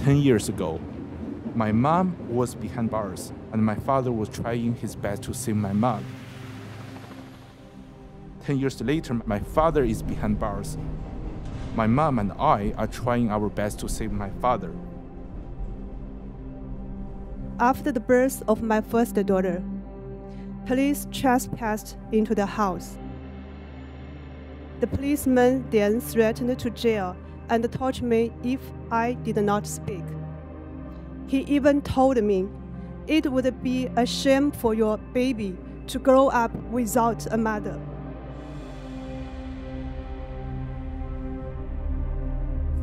10 years ago, my mom was behind bars, and my father was trying his best to save my mom. 10 years later, my father is behind bars. My mom and I are trying our best to save my father. After the birth of my first daughter, police trespassed into the house. The policeman then threatened to jail and torture me if I did not speak. He even told me it would be a shame for your baby to grow up without a mother.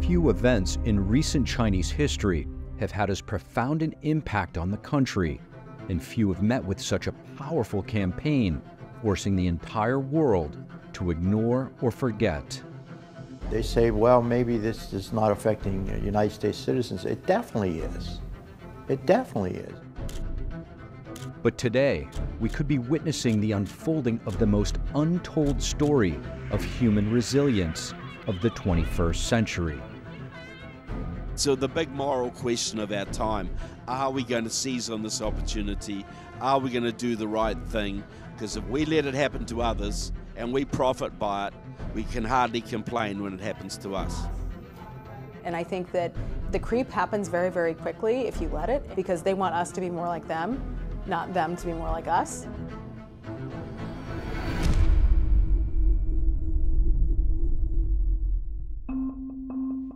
Few events in recent Chinese history have had as profound an impact on the country, and few have met with such a powerful campaign, forcing the entire world to ignore or forget. They say, well, maybe this is not affecting United States citizens. It definitely is. It definitely is. But today, we could be witnessing the unfolding of the most untold story of human resilience of the 21st century. So the big moral question of our time, are we going to seize on this opportunity? Are we going to do the right thing? Because if we let it happen to others and we profit by it, we can hardly complain when it happens to us. And I think that the creep happens very, very quickly if you let it, because they want us to be more like them, not them to be more like us.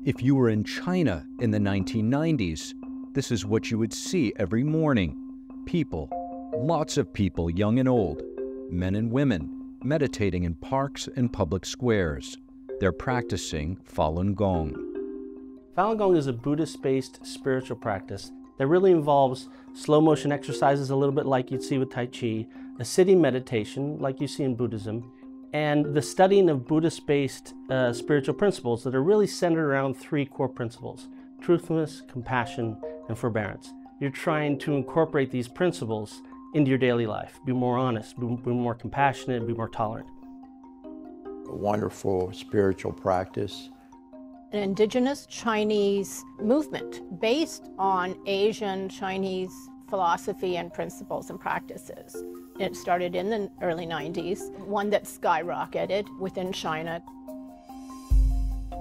If you were in China in the 1990s, this is what you would see every morning. People, lots of people, young and old, men and women, meditating in parks and public squares. They're practicing Falun Gong. Falun Gong is a Buddhist-based spiritual practice that really involves slow motion exercises, a little bit like you'd see with Tai Chi, a sitting meditation like you see in Buddhism, and the studying of Buddhist-based spiritual principles that are really centered around three core principles: truthfulness, compassion, and forbearance. You're trying to incorporate these principles into your daily life. Be more honest, be more compassionate, be more tolerant. A wonderful spiritual practice. An indigenous Chinese movement based on Asian Chinese philosophy and principles and practices. It started in the early 90s, one that skyrocketed within China.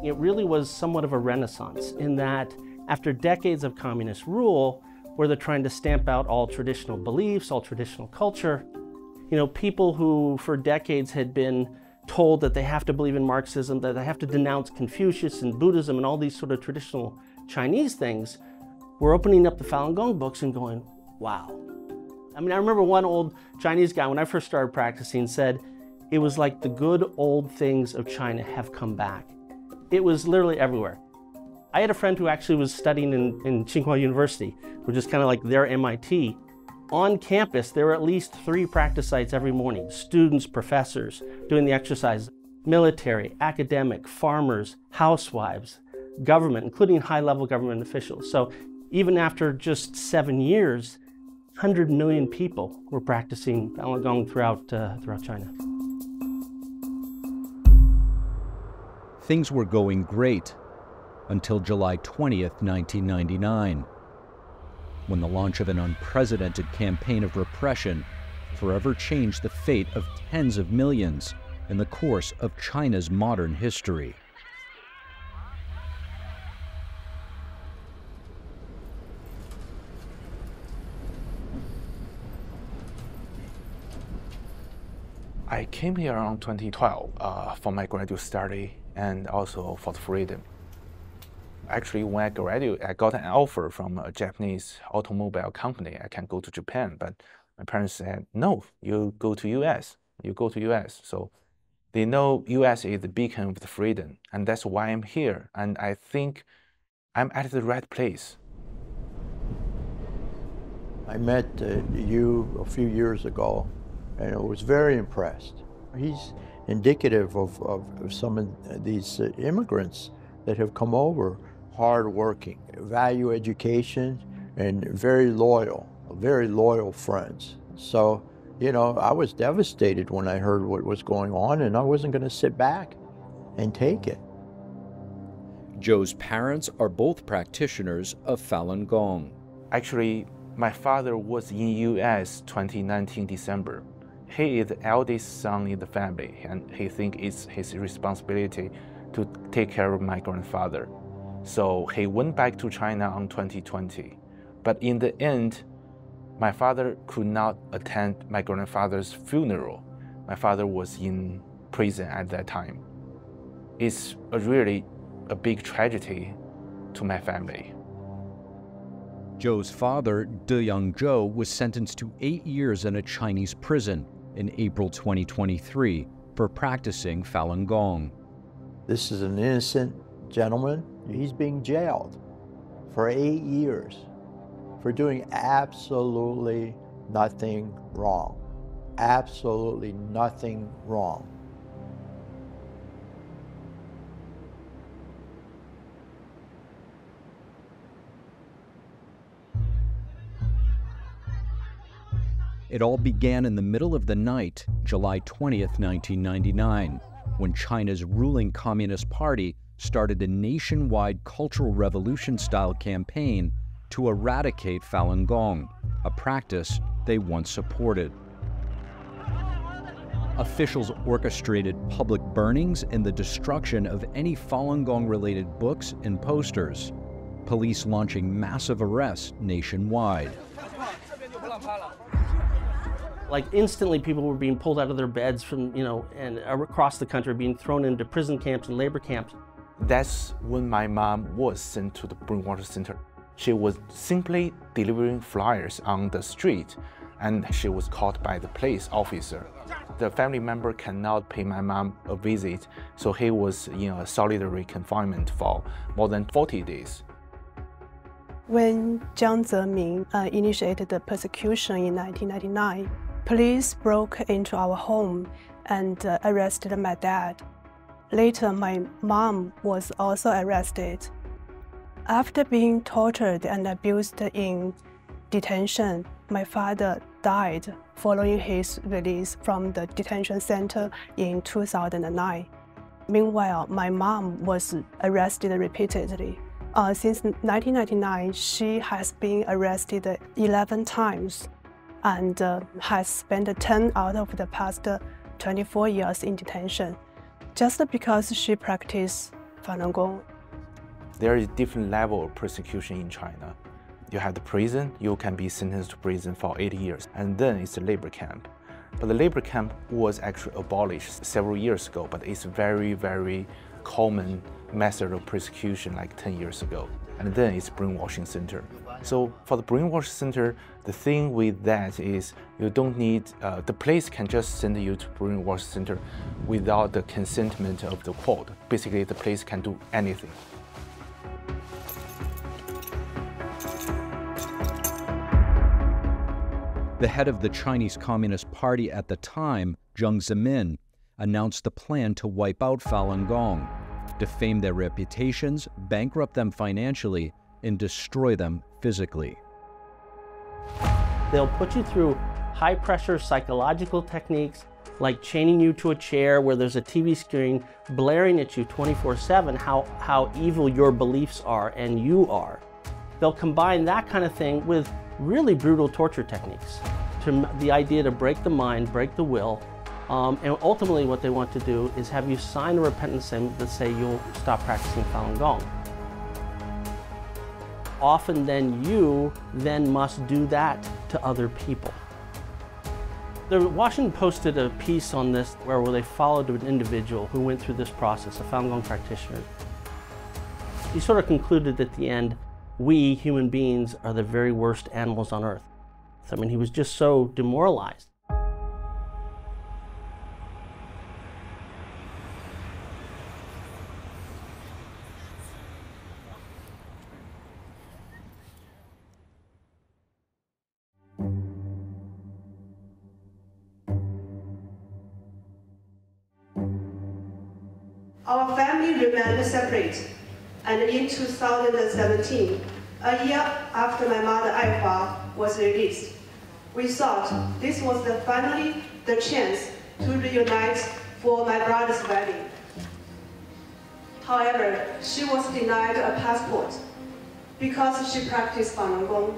It really was somewhat of a renaissance in that after decades of communist rule, where they're trying to stamp out all traditional beliefs, all traditional culture, people who for decades had been told that they have to believe in Marxism, that they have to denounce Confucius and Buddhism and all these sort of traditional Chinese things, were opening up the Falun Gong books and going, wow. I mean, I remember one old Chinese guy, when I first started practicing, said, it was like the good old things of China have come back. It was literally everywhere. I had a friend who actually was studying in Tsinghua University, which is kind of like their MIT. On campus, there were at least 3 practice sites every morning. Students, professors doing the exercises, military, academic, farmers, housewives, government, including high-level government officials. So even after just 7 years, 100 million people were practicing Falun Gong throughout China. Things were going great until July 20th, 1999, when the launch of an unprecedented campaign of repression forever changed the fate of tens of millions in the course of China's modern history. I came here around 2012 for my graduate study and also for the freedom. Actually, when I graduated, I got an offer from a Japanese automobile company. I can go to Japan, but my parents said, no, you go to US. You go to US. So they know US is the beacon of the freedom, and that's why I'm here. And I think I'm at the right place. I met you a few years ago, and I was very impressed. He's indicative of some of these immigrants that have come over, hardworking, value education, and very loyal friends. So, I was devastated when I heard what was going on, and I wasn't going to sit back and take it. Joe's parents are both practitioners of Falun Gong. Actually, my father was in US 2019 December. He is the eldest son in the family, and he thinks it's his responsibility to take care of my grandfather. So he went back to China on 2020. But in the end, my father could not attend my grandfather's funeral. My father was in prison at that time. It's really a big tragedy to my family. Joe's father, De Young-jo, was sentenced to 8 years in a Chinese prison in April 2023 for practicing Falun Gong. This is an innocent gentleman. He's being jailed for 8 years for doing absolutely nothing wrong. Absolutely nothing wrong. It all began in the middle of the night, July 20th, 1999, when China's ruling Communist Party started a nationwide Cultural Revolution-style campaign to eradicate Falun Gong, a practice they once supported. Officials orchestrated public burnings and the destruction of any Falun Gong-related books and posters, police launching massive arrests nationwide. Like instantly people were being pulled out of their beds from, and across the country, being thrown into prison camps and labor camps. That's when my mom was sent to the brainwash center. She was simply delivering flyers on the street, and she was caught by the police officer. The family member cannot pay my mom a visit, so he was in a solitary confinement for more than 40 days. When Jiang Zemin initiated the persecution in 1999, police broke into our home and arrested my dad. Later, my mom was also arrested. After being tortured and abused in detention, my father died following his release from the detention center in 2009. Meanwhile, my mom was arrested repeatedly. Since 1999, she has been arrested 11 times and has spent 10 out of the past 24 years in detention, just because she practiced Falun Gong. There is different level of persecution in China. You have the prison, you can be sentenced to prison for 8 years, and then it's a labor camp. But the labor camp was actually abolished several years ago, but it's very, very common method of persecution like 10 years ago. And then it's brainwashing center. So for the brainwash center, the thing with that is you don't need, the police can just send you to brainwash center without the consentment of the court. Basically, the police can do anything. The head of the Chinese Communist Party at the time, Jiang Zemin, announced the plan to wipe out Falun Gong, defame their reputations, bankrupt them financially, and destroy them physically. They'll put you through high-pressure psychological techniques like chaining you to a chair where there's a TV screen blaring at you 24/7 how evil your beliefs are and you are. They'll combine that kind of thing with really brutal torture techniques, to the idea to break the mind, break the will, and ultimately what they want to do is have you sign a repentance statement that say you'll stop practicing Falun Gong. Often then you must do that to other people. The Washington Post did a piece on this where they followed an individual who went through this process, a Falun Gong practitioner. He sort of concluded at the end, we human beings are the very worst animals on earth. I mean, he was just so demoralized. Our family remained separate, and in 2017, a year after my mother Aifa was released, we thought this was finally the chance to reunite for my brother's wedding. However, she was denied a passport because she practiced Falun Gong.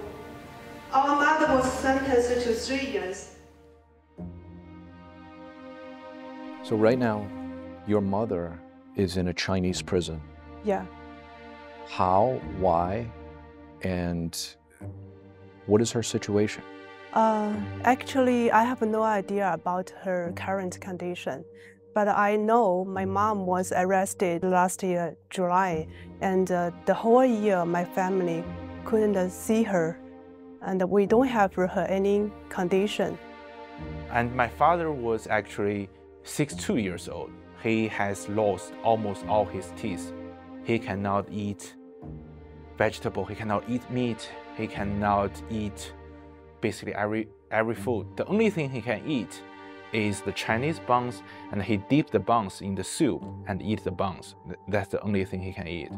Our mother was sentenced to 3 years. So right now, your mother is in a Chinese prison. Yeah. How, why, and what is her situation? Actually, I have no idea about her current condition, but I know my mom was arrested last year, July, and the whole year my family couldn't see her, and we don't have her any condition. And my father was actually 62 years old. He has lost almost all his teeth. He cannot eat vegetable, he cannot eat meat, he cannot eat basically every food. The only thing he can eat is the Chinese buns, and he dip the buns in the soup and eat the buns. That's the only thing he can eat.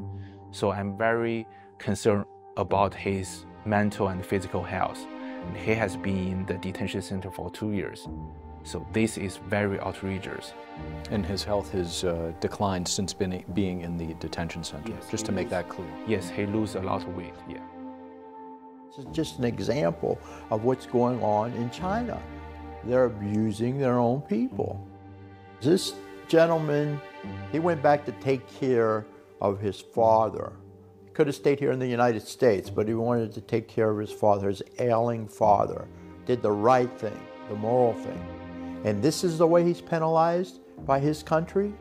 So I'm very concerned about his mental and physical health. And he has been in the detention center for 2 years. So this is very outrageous. And his health has declined since being in the detention center, Yes, just to make that clear. Yes, he lose a lot of weight, yeah. This is just an example of what's going on in China. They're abusing their own people. This gentleman, he went back to take care of his father. He could have stayed here in the United States, but he wanted to take care of his father, his ailing father. Did the right thing, the moral thing. And this is the way he's penalized by his country,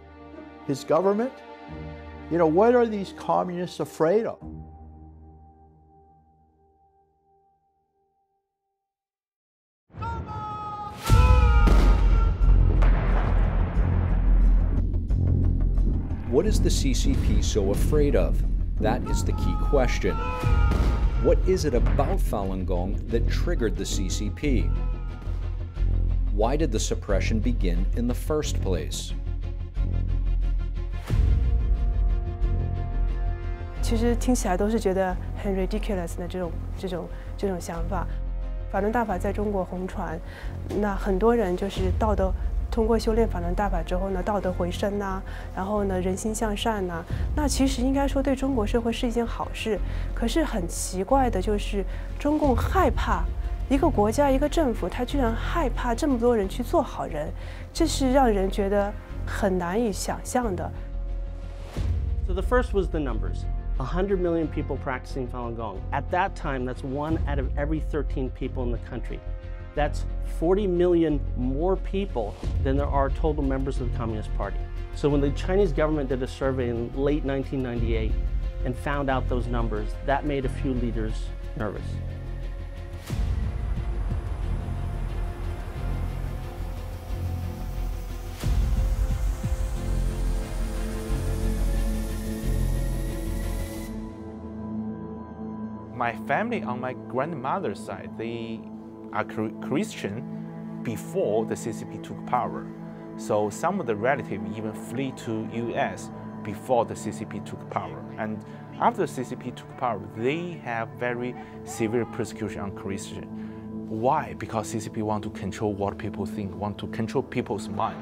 his government? You know, what are these communists afraid of? What is the CCP so afraid of? That is the key question. What is it about Falun Gong that triggered the CCP? Why did the suppression begin in the first place? 其实听起来都是觉得很 ridiculous 的这种想法。法轮大法在中国红传，那很多人就是道德。 通过修炼法轮大法之后呢，道德回升呐，然后呢，人心向善呐，那其实应该说对中国社会是一件好事。可是很奇怪的就是，中共害怕一个国家、一个政府，他居然害怕这么多人去做好人，这是让人觉得很难以想象的。So the first was the numbers. 100 million people practicing Falun Gong. At that time, that's 1 out of every 13 people in the country. That's 40 million more people than there are total members of the Communist Party. So when the Chinese government did a survey in late 1998 and found out those numbers, that made a few leaders nervous. My family on my grandmother's side, they are Christian before the CCP took power. So some of the relatives even flee to US before the CCP took power. And after the CCP took power, they have very severe persecution on Christian. Why? Because CCP want to control what people think, want to control people's mind.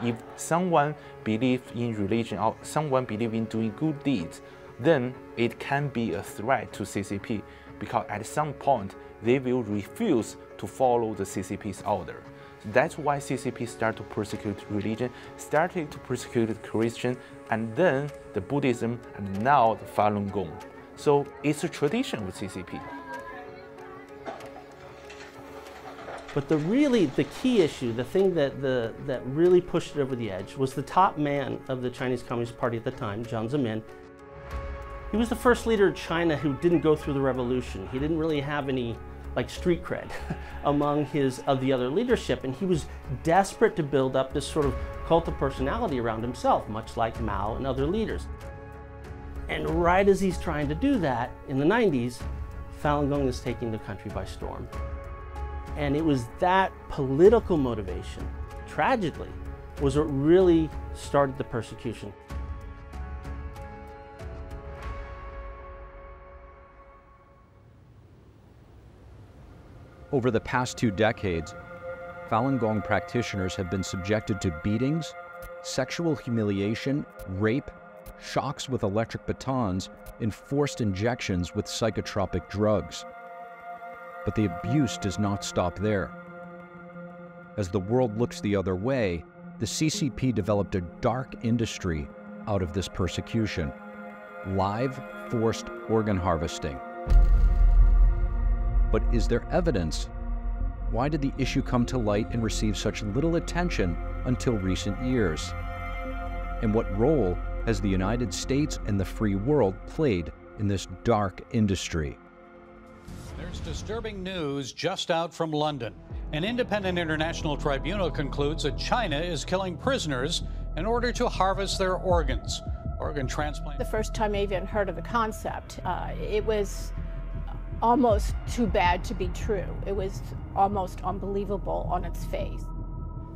If someone believes in religion or someone believes in doing good deeds, then it can be a threat to CCP because at some point they will refuse to follow the CCP's order. So that's why CCP started to persecute religion, started to persecute Christian, and then the Buddhism, and now the Falun Gong. So it's a tradition with CCP. But the key issue, the thing that really pushed it over the edge was the top man of the Chinese Communist Party at the time, Jiang Zemin. He was the first leader of China who didn't go through the revolution. He didn't really have any street cred among the other leadership, and he was desperate to build up this sort of cult of personality around himself, much like Mao and other leaders. And right as he's trying to do that, in the 90s, Falun Gong is taking the country by storm. And it was that political motivation, tragically, was what really started the persecution. Over the past 2 decades, Falun Gong practitioners have been subjected to beatings, sexual humiliation, rape, shocks with electric batons, and forced injections with psychotropic drugs. But the abuse does not stop there. As the world looks the other way, the CCP developed a dark industry out of this persecution: live, forced organ harvesting. But is there evidence? Why did the issue come to light and receive such little attention until recent years? And what role has the United States and the free world played in this dark industry? There's disturbing news just out from London. An independent international tribunal concludes that China is killing prisoners in order to harvest their organs. Organ transplant. The first time I even heard of the concept, it was almost too bad to be true. It was almost unbelievable on its face.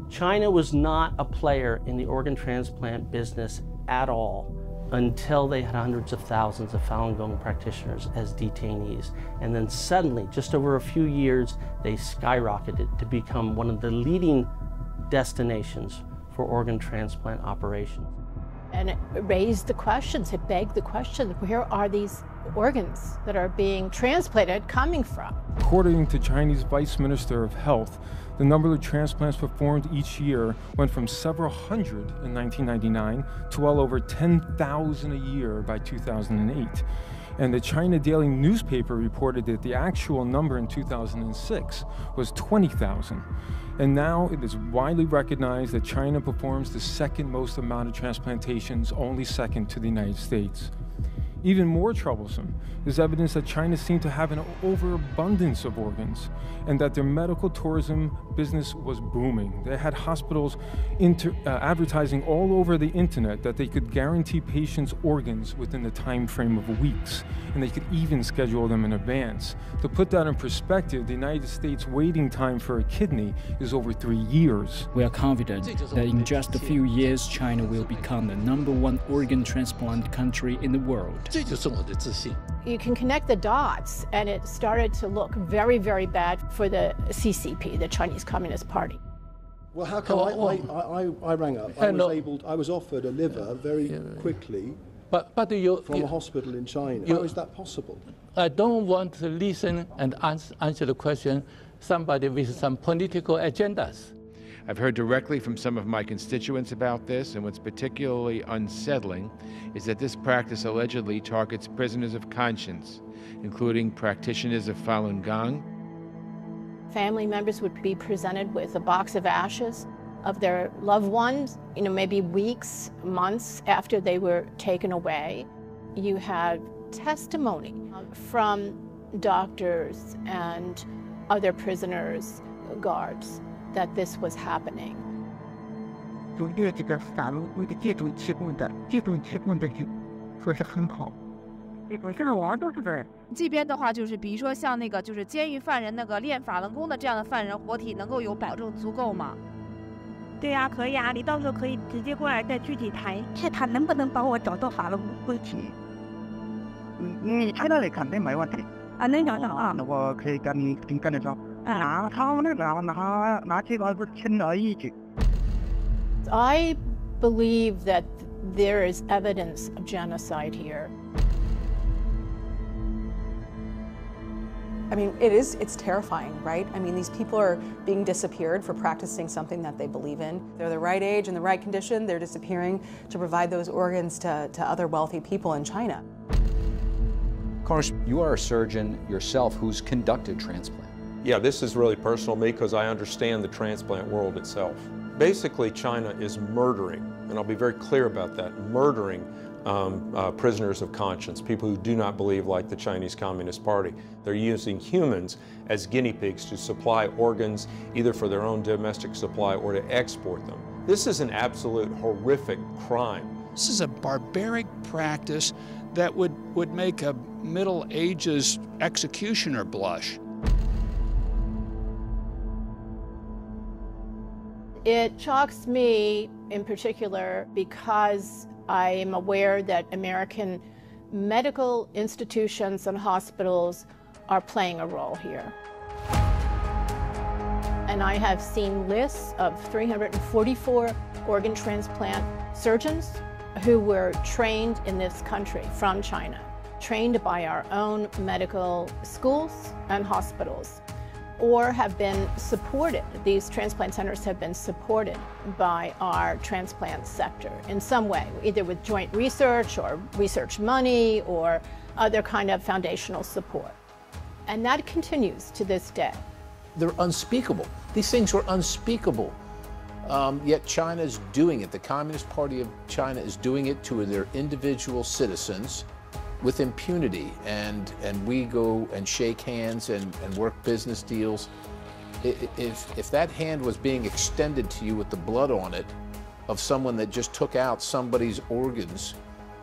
China was not a player in the organ transplant business at all until they had hundreds of thousands of Falun Gong practitioners as detainees. And then suddenly, just over a few years, they skyrocketed to become one of the leading destinations for organ transplant operations. And it raised the questions, it begged the question, where are these organs that are being transplanted coming from? According to Chinese Vice Minister of Health, the number of transplants performed each year went from several hundred in 1999 to well over 10,000 a year by 2008. And the China Daily newspaper reported that the actual number in 2006 was 20,000. And now it is widely recognized that China performs the second most amount of transplantations, only second to the United States. Even more troublesome is evidence that China seemed to have an overabundance of organs and that their medical tourism business was booming. They had hospitals advertising all over the internet that they could guarantee patients organs within the time frame of weeks, and they could even schedule them in advance. To put that in perspective, the United States waiting time for a kidney is over 3 years. We are confident that in just a few years, China will become the #1 organ transplant country in the world. You can connect the dots, and it started to look very, very bad for the CCP, the Chinese Communist Party. Well, how come I rang up? I was offered a liver very quickly from a hospital in China. How is that possible? I don't want to listen and answer the question somebody with some political agendas. I've heard directly from some of my constituents about this, and what's particularly unsettling is that this practice allegedly targets prisoners of conscience, including practitioners of Falun Gong. Family members would be presented with a box of ashes of their loved ones, maybe weeks, months after they were taken away. You had testimony from doctors and other prisoners, guards, that this was happening. 就越这个法轮功的这种提供的说是很好。这个网上都是这样。这边的话就是比如说像那个就是监狱犯人那个练法轮功的这样的犯人活体能够有保证足够吗？对呀，可以啊，你到时候可以直接过来再具体谈，看他能不能帮我找到法轮功活体。你在那里肯定没问题。啊，能找到啊。那我可以跟你说。他们那个拿这个不是轻而易举。I believe that there is evidence of genocide here. I mean, it's terrifying, right? I mean, these people are being disappeared for practicing something that they believe in. They're the right age and the right condition. They're disappearing to provide those organs to other wealthy people in China. Of course, you are a surgeon yourself who's conducted transplant. Yeah, this is really personal to me because I understand the transplant world itself. Basically, China is murdering, and I'll be very clear about that, murdering prisoners of conscience, people who do not believe like the Chinese Communist Party. They're using humans as guinea pigs to supply organs, either for their own domestic supply or to export them. This is an absolute horrific crime. This is a barbaric practice that would make a Middle Ages executioner blush. It shocks me in particular because I am aware that American medical institutions and hospitals are playing a role here. And I have seen lists of 344 organ transplant surgeons who were trained in this country from China, trained by our own medical schools and hospitals, or have been supported. These transplant centers have been supported by our transplant sector in some way, either with joint research or research money or other kind of foundational support. And that continues to this day. They're unspeakable. These things were unspeakable. Yet China's doing it. The Communist Party of China is doing it to their individual citizens with impunity, and we go and shake hands and work business deals. If that hand was being extended to you with the blood on it of someone that just took out somebody's organs,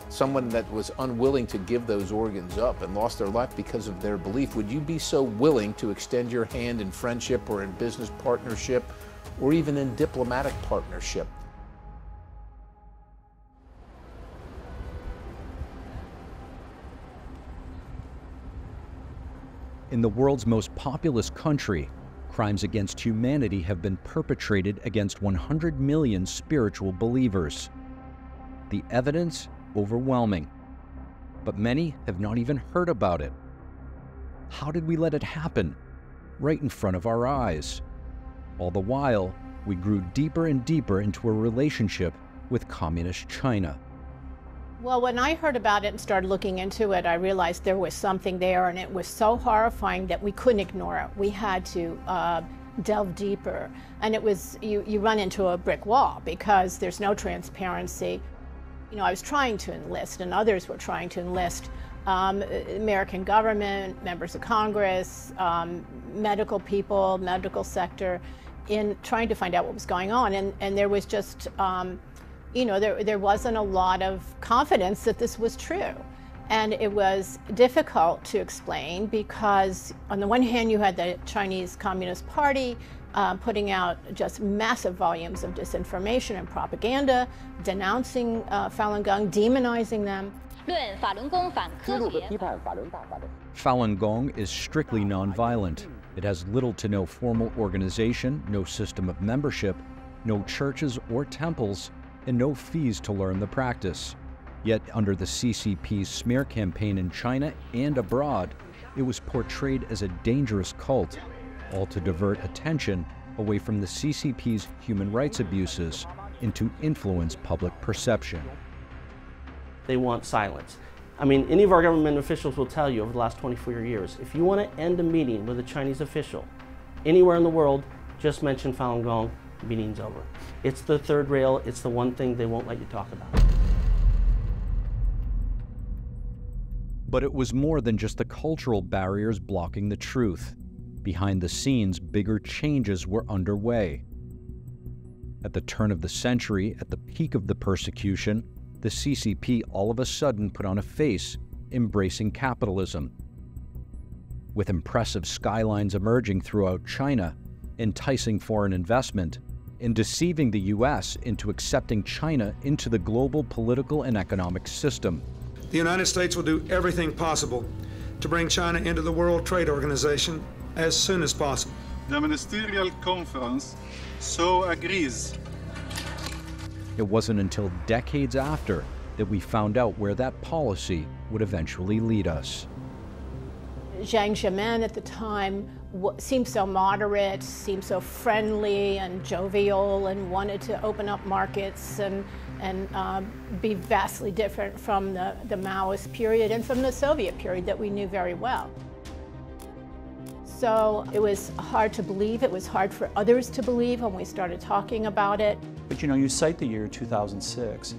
someone that was unwilling to give those organs up and lost their life because of their belief, would you be so willing to extend your hand in friendship or in business partnership or even in diplomatic partnership? In the world's most populous country, crimes against humanity have been perpetrated against 100 million spiritual believers. The evidence, overwhelming, but many have not even heard about it. How did we let it happen? Right in front of our eyes. All the while, we grew deeper and deeper into a relationship with Communist China. Well, when I heard about it and started looking into it, I realized there was something there, and it was so horrifying that we couldn't ignore it. We had to delve deeper, and it was, you run into a brick wall because there's no transparency. You know, I was trying to enlist, and others were trying to enlist American government, members of Congress, medical people, medical sector, in trying to find out what was going on, and there was just, you know, there wasn't a lot of confidence that this was true. And it was difficult to explain because on the one hand you had the Chinese Communist Party putting out just massive volumes of disinformation and propaganda, denouncing Falun Gong, demonizing them. Falun Gong is strictly nonviolent. It has little to no formal organization, no system of membership, no churches or temples, and no fees to learn the practice. Yet under the CCP's smear campaign in China and abroad, it was portrayed as a dangerous cult, all to divert attention away from the CCP's human rights abuses and to influence public perception. They want silence. I mean, any of our government officials will tell you over the last 24 years, if you want to end a meeting with a Chinese official anywhere in the world, just mention Falun Gong, meeting's over. It's the third rail, it's the one thing they won't let you talk about. But it was more than just the cultural barriers blocking the truth. Behind the scenes, bigger changes were underway. At the turn of the century, at the peak of the persecution, the CCP all of a sudden put on a face, embracing capitalism. With impressive skylines emerging throughout China, enticing foreign investment, and deceiving the U.S. into accepting China into the global political and economic system. The United States will do everything possible to bring China into the World Trade Organization as soon as possible. The ministerial conference so agrees. It wasn't until decades after that we found out where that policy would eventually lead us. Jiang Zemin at the time seemed so moderate, seemed so friendly and jovial, and wanted to open up markets and be vastly different from the Maoist period and from the Soviet period that we knew very well. So it was hard to believe. It was hard for others to believe when we started talking about it. But you know, you cite the year 2006.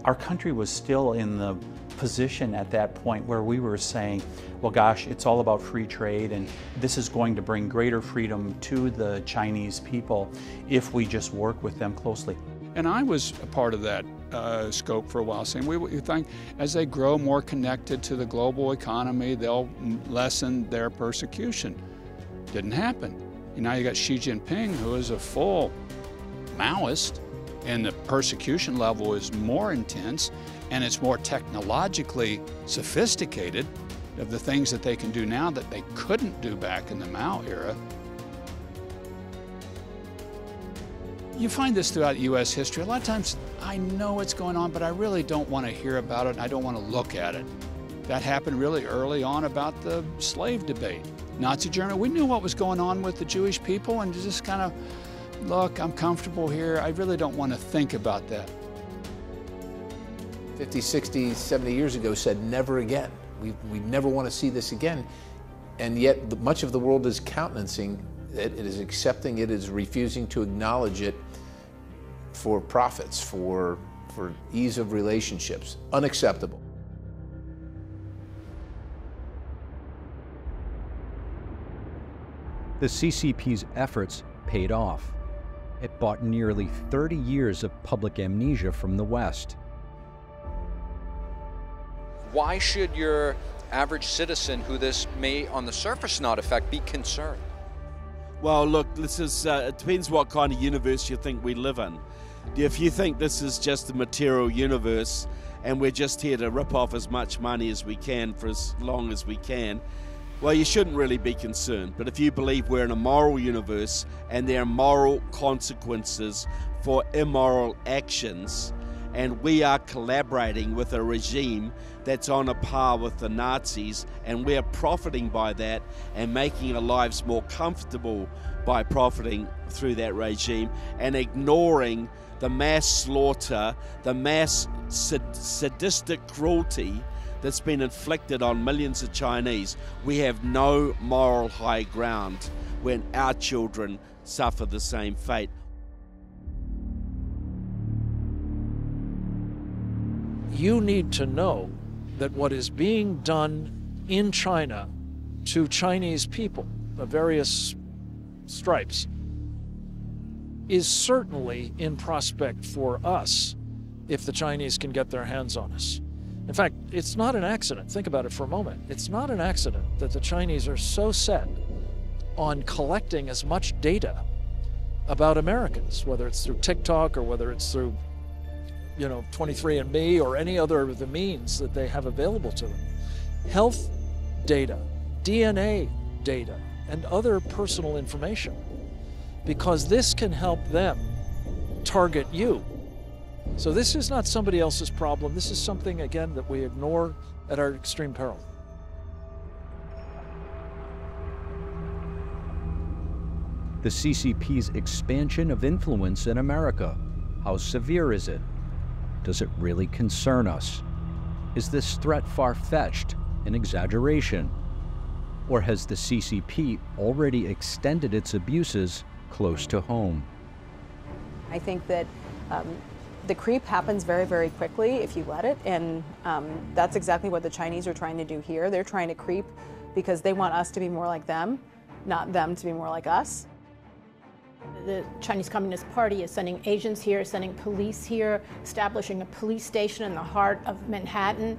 Our country was still in the position at that point where we were saying, well, gosh, it's all about free trade, and this is going to bring greater freedom to the Chinese people if we just work with them closely. And I was a part of that scope for a while, saying we think as they grow more connected to the global economy, they'll lessen their persecution. Didn't happen. And now you got Xi Jinping, who is a full Maoist, and the persecution level is more intense, and it's more technologically sophisticated of the things that they can do now that they couldn't do back in the Mao era. You find this throughout U.S. history. A lot of times I know what's going on, but I really don't want to hear about it, and I don't want to look at it. That happened really early on about the slave debate. Nazi Germany, we knew what was going on with the Jewish people, and just kind of, look, I'm comfortable here. I really don't want to think about that. 50, 60, 70 years ago said never again. We never want to see this again. And yet much of the world is countenancing it, it is accepting it, is refusing to acknowledge it for profits, for ease of relationships. Unacceptable. The CCP's efforts paid off. It bought nearly 30 years of public amnesia from the West. Why should your average citizen, who this may on the surface not affect, be concerned? Well, look, this is, it depends what kind of universe you think we live in. If you think this is just a material universe and we're just here to rip off as much money as we can for as long as we can, well, you shouldn't really be concerned. But if you believe we're in a moral universe and there are moral consequences for immoral actions, and we are collaborating with a regime that's on a par with the Nazis, and we're profiting by that and making our lives more comfortable by profiting through that regime and ignoring the mass slaughter, the mass sadistic cruelty that's been inflicted on millions of Chinese, we have no moral high ground when our children suffer the same fate. You need to know that what is being done in China to Chinese people of various stripes is certainly in prospect for us if the Chinese can get their hands on us. In fact, it's not an accident. Think about it for a moment. It's not an accident that the Chinese are so set on collecting as much data about Americans, whether it's through TikTok or whether it's through 23andMe or any other of the means that they have available to them. Health data, DNA data, and other personal information, because this can help them target you. So this is not somebody else's problem. This is something, again, that we ignore at our extreme peril. The CCP's expansion of influence in America, how severe is it? Does it really concern us? Is this threat far-fetched, an exaggeration? Or has the CCP already extended its abuses close to home? I think that the creep happens very, very quickly if you let it, and that's exactly what the Chinese are trying to do here. They're trying to creep because they want us to be more like them, not them to be more like us. The Chinese Communist Party is sending agents here, sending police here, establishing a police station in the heart of Manhattan.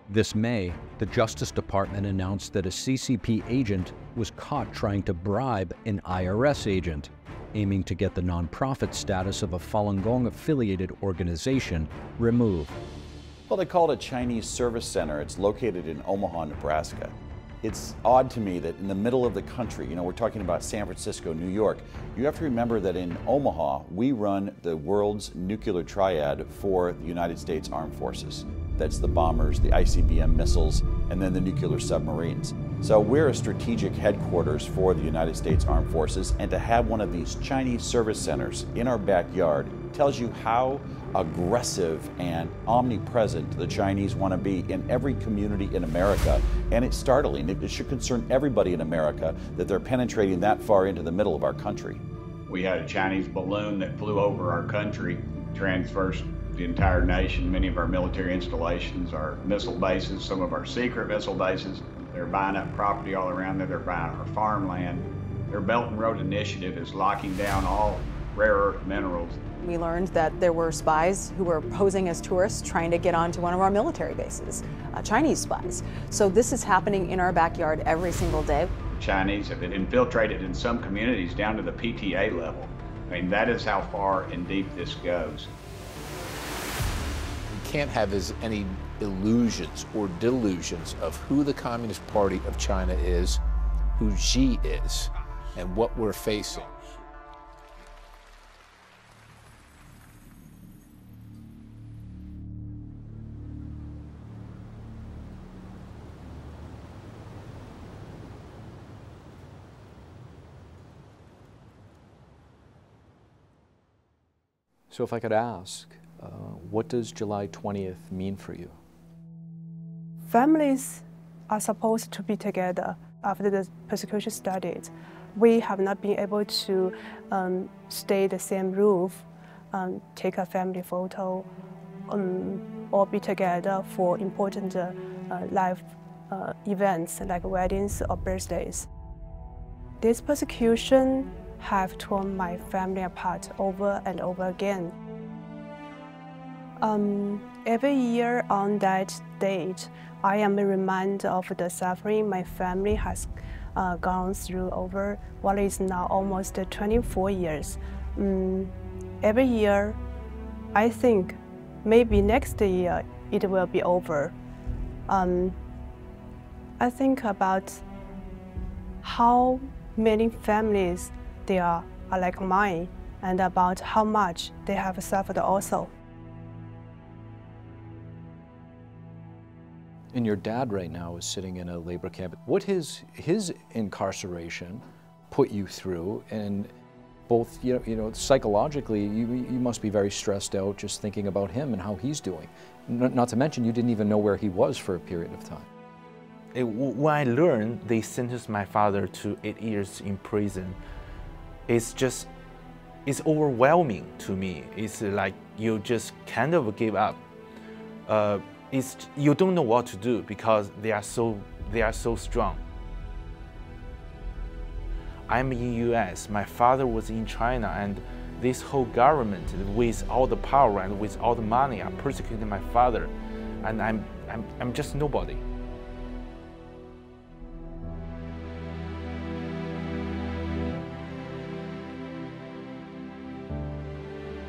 This May, the Justice Department announced that a CCP agent was caught trying to bribe an IRS agent, aiming to get the nonprofit status of a Falun Gong-affiliated organization removed. Well, they call it a Chinese Service Center. It's located in Omaha, Nebraska. It's odd to me that in the middle of the country, we're talking about San Francisco, New York, you have to remember that in Omaha, we run the world's nuclear triad for the United States Armed Forces. That's the bombers, the ICBM missiles, and then the nuclear submarines. So we're a strategic headquarters for the United States Armed Forces, and to have one of these Chinese service centers in our backyard tells you how aggressive and omnipresent the Chinese want to be in every community in America. And it's startling. It should concern everybody in America that they're penetrating that far into the middle of our country. We had a Chinese balloon that flew over our country, traversed the entire nation, many of our military installations, our missile bases, some of our secret missile bases. They're buying up property all around there. They're buying our farmland. Their Belt and Road Initiative is locking down all rare earth minerals. We learned that there were spies who were posing as tourists trying to get onto one of our military bases, Chinese spies. So this is happening in our backyard every single day. Chinese have been infiltrated in some communities down to the PTA level. I mean, that is how far and deep this goes. We can't have any illusions or delusions of who the Communist Party of China is, who Xi is, and what we're facing. So if I could ask, what does July 20th mean for you? Families are supposed to be together after the persecution started. We have not been able to stay the same roof, take a family photo, or be together for important life events like weddings or birthdays. This persecution have torn my family apart over and over again. Every year on that date, I am reminded of the suffering my family has gone through over what is now almost 24 years. Every year, I think maybe next year it will be over. I think about how many families there are like mine, and about how much they have suffered also. And your dad right now is sitting in a labor camp. What his incarceration put you through, and both psychologically, you must be very stressed out just thinking about him and how he's doing. Not to mention, you didn't even know where he was for a period of time. When I learned they sentenced my father to 8 years in prison, it's overwhelming to me. It's like you just kind of give up. You don't know what to do because they are so strong. I'm in US, my father was in China, and this whole government with all the power and with all the money are persecuting my father, and I'm just nobody.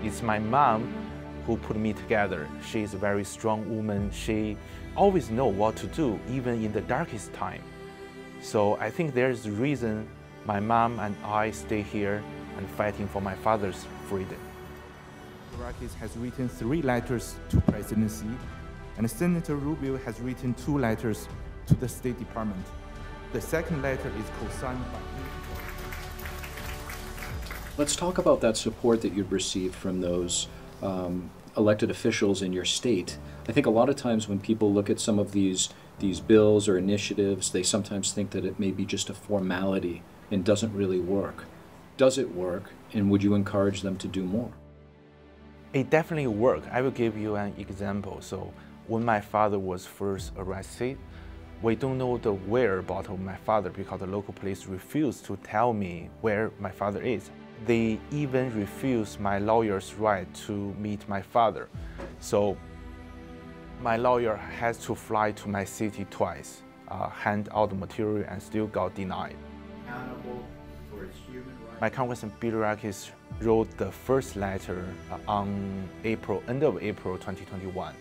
It's my mom who put me together. She's a very strong woman. She always knows what to do, even in the darkest time. So I think there's a reason my mom and I stay here and fighting for my father's freedom. Iraqis has written 3 letters to presidency, and Senator Rubio has written 2 letters to the State Department. The second letter is co-signed by me. Let's talk about that support that you've received from those elected officials in your state. I think a lot of times when people look at some of these bills or initiatives, they sometimes think that it may be just a formality and doesn't really work. Does it work, and would you encourage them to do more? It definitely works. I will give you an example. So when my father was first arrested, we don't know the whereabouts of my father because the local police refused to tell me where my father is. They even refused my lawyer's right to meet my father. So my lawyer has to fly to my city twice, hand out the material, and still got denied. My Congressman Birakis wrote the first letter on end of April 2021.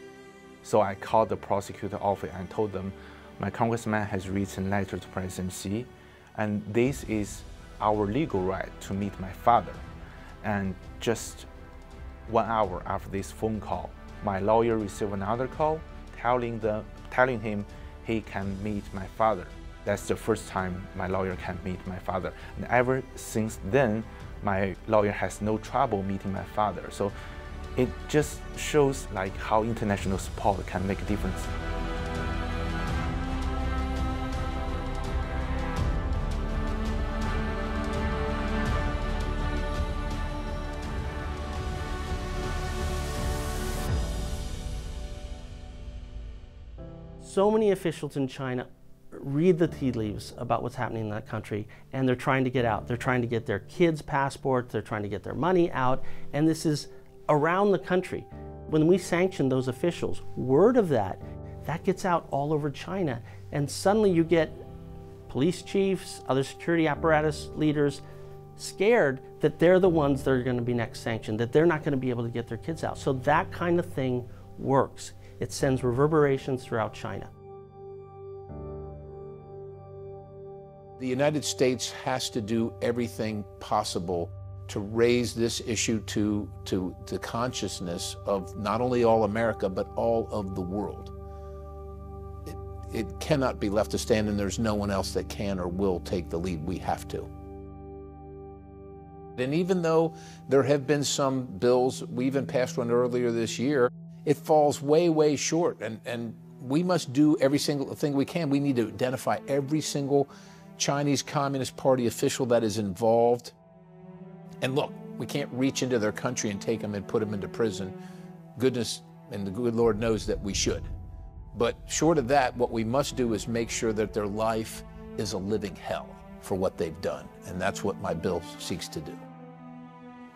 So I called the prosecutor office and told them my congressman has written a letter to presidency, and this is our legal right to meet my father. And just 1 hour after this phone call, my lawyer received another call telling him he can meet my father. That's the first time my lawyer can meet my father. And ever since then, my lawyer has no trouble meeting my father. So it just shows like how international support can make a difference. So many officials in China read the tea leaves about what's happening in that country, and they're trying to get out. They're trying to get their kids' passports, they're trying to get their money out, and this is around the country. When we sanction those officials, word of that gets out all over China, and suddenly you get police chiefs, other security apparatus leaders scared that they're the ones that are going to be next sanctioned, that they're not going to be able to get their kids out. So that kind of thing works. It sends reverberations throughout China. The United States has to do everything possible to raise this issue to the consciousness of not only all America, but all of the world. It cannot be left to stand, and there's no one else that can or will take the lead. We have to. And even though there have been some bills, we even passed one earlier this year, it falls way, way short. And we must do every single thing we can. We need to identify every single Chinese Communist Party official that is involved. And look, we can't reach into their country and take them and put them into prison. Goodness and the good Lord knows that we should. But short of that, what we must do is make sure that their life is a living hell for what they've done. And that's what my bill seeks to do.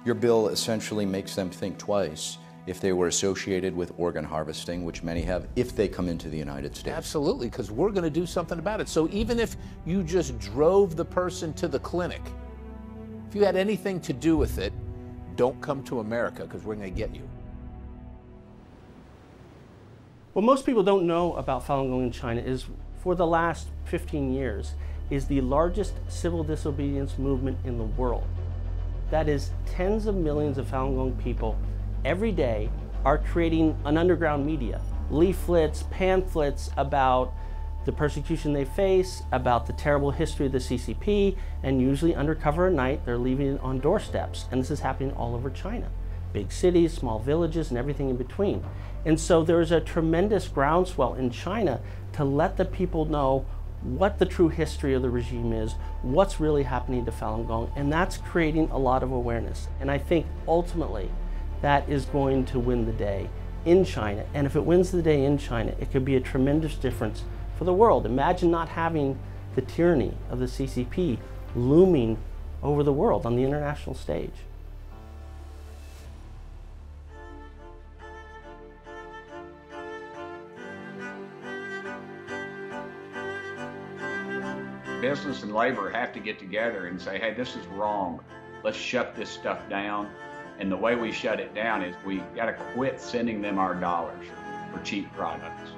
Your bill essentially makes them think twice if they were associated with organ harvesting, which many have, if they come into the United States. Absolutely, because we're going to do something about it. So even if you just drove the person to the clinic, if you had anything to do with it, don't come to America, because we're going to get you. What most people don't know about Falun Gong in China is, for the last 15 years, is the largest civil disobedience movement in the world. That is, tens of millions of Falun Gong people every day are creating an underground media, leaflets, pamphlets about the persecution they face, about the terrible history of the CCP, and usually under cover of night, they're leaving it on doorsteps. And this is happening all over China. Big cities, small villages, and everything in between. And so there's a tremendous groundswell in China to let the people know what the true history of the regime is, what's really happening to Falun Gong, and that's creating a lot of awareness. And I think ultimately that is going to win the day in China. And if it wins the day in China, it could be a tremendous difference for the world. Imagine not having the tyranny of the CCP looming over the world on the international stage. Business and labor have to get together and say, hey, this is wrong. Let's shut this stuff down. And the way we shut it down is we got to quit sending them our dollars for cheap products.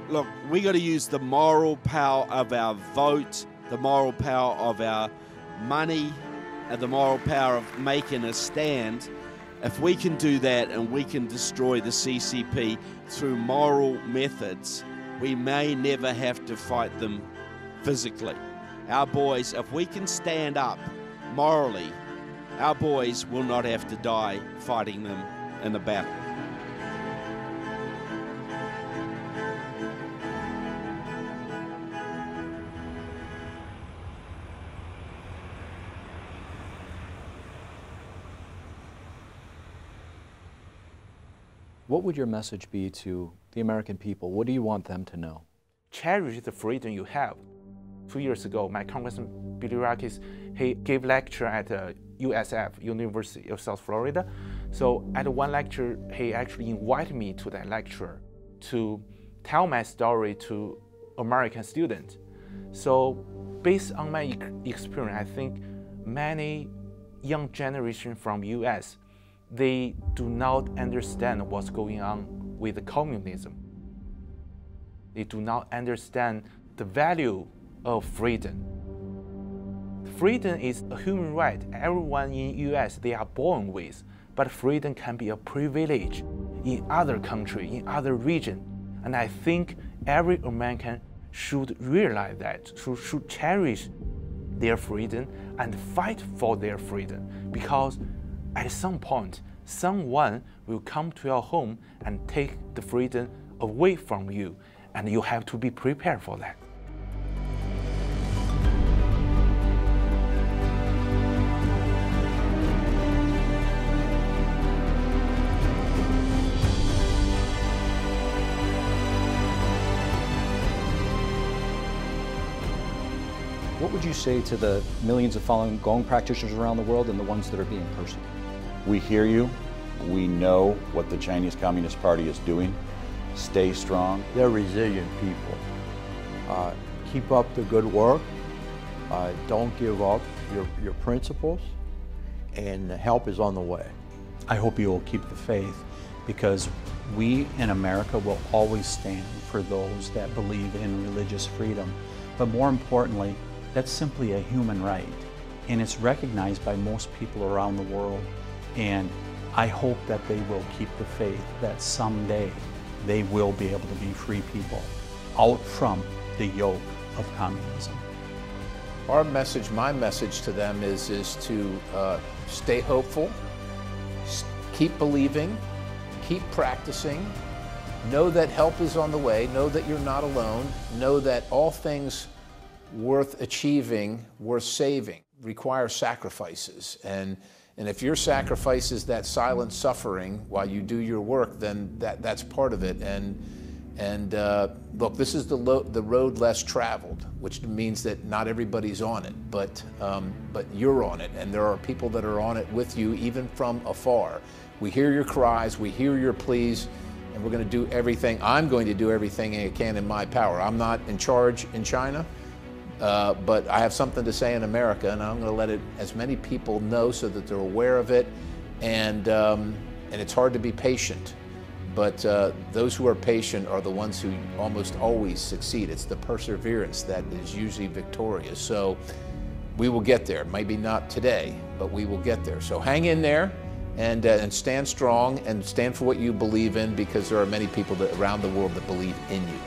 Look, we got to use the moral power of our vote, the moral power of our money, and the moral power of making a stand. If we can do that and we can destroy the CCP through moral methods, we may never have to fight them physically. Our boys, if we can stand up morally, our boys will not have to die fighting them in a battle. What would your message be to the American people? What do you want them to know? Cherish the freedom you have. 2 years ago, my Congressman Billy Rakis, he gave lecture at USF, University of South Florida. So at one lecture, he actually invited me to that lecture to tell my story to American students. So based on my experience, I think many young generation from US, they do not understand what's going on with communism. They do not understand the value of freedom. Freedom is a human right. Everyone in US, they are born with, but freedom can be a privilege in other countries, in other regions. And I think every American should realize that, should cherish their freedom and fight for their freedom, because at some point, someone will come to your home and take the freedom away from you, and you have to be prepared for that. What would you say to the millions of Falun Gong practitioners around the world and the ones that are being persecuted? We hear you. We know what the Chinese Communist Party is doing. Stay strong. They're resilient people. Keep up the good work. Don't give up your principles, and help is on the way. I hope you will keep the faith, because we in America will always stand for those that believe in religious freedom. But more importantly, that's simply a human right, and it's recognized by most people around the world. And I hope that they will keep the faith that someday they will be able to be free people out from the yoke of communism. Our message, my message to them is to stay hopeful, keep believing, keep practicing, know that help is on the way, know that you're not alone, know that all things worth achieving, worth saving, require sacrifices. And if your sacrifice is that silent suffering while you do your work, then that's part of it. And look, this is the road less traveled, which means that not everybody's on it, but you're on it, and there are people that are on it with you, even from afar. We hear your cries, we hear your pleas, and we're going to do everything. I'm going to do everything I can in my power. I'm not in charge in China, but I have something to say in America, and I'm going to let as many people know so that they're aware of it. And it's hard to be patient. But those who are patient are the ones who almost always succeed. It's the perseverance that is usually victorious. So we will get there. Maybe not today, but we will get there. So hang in there and stand strong and stand for what you believe in, because there are many people around the world that believe in you.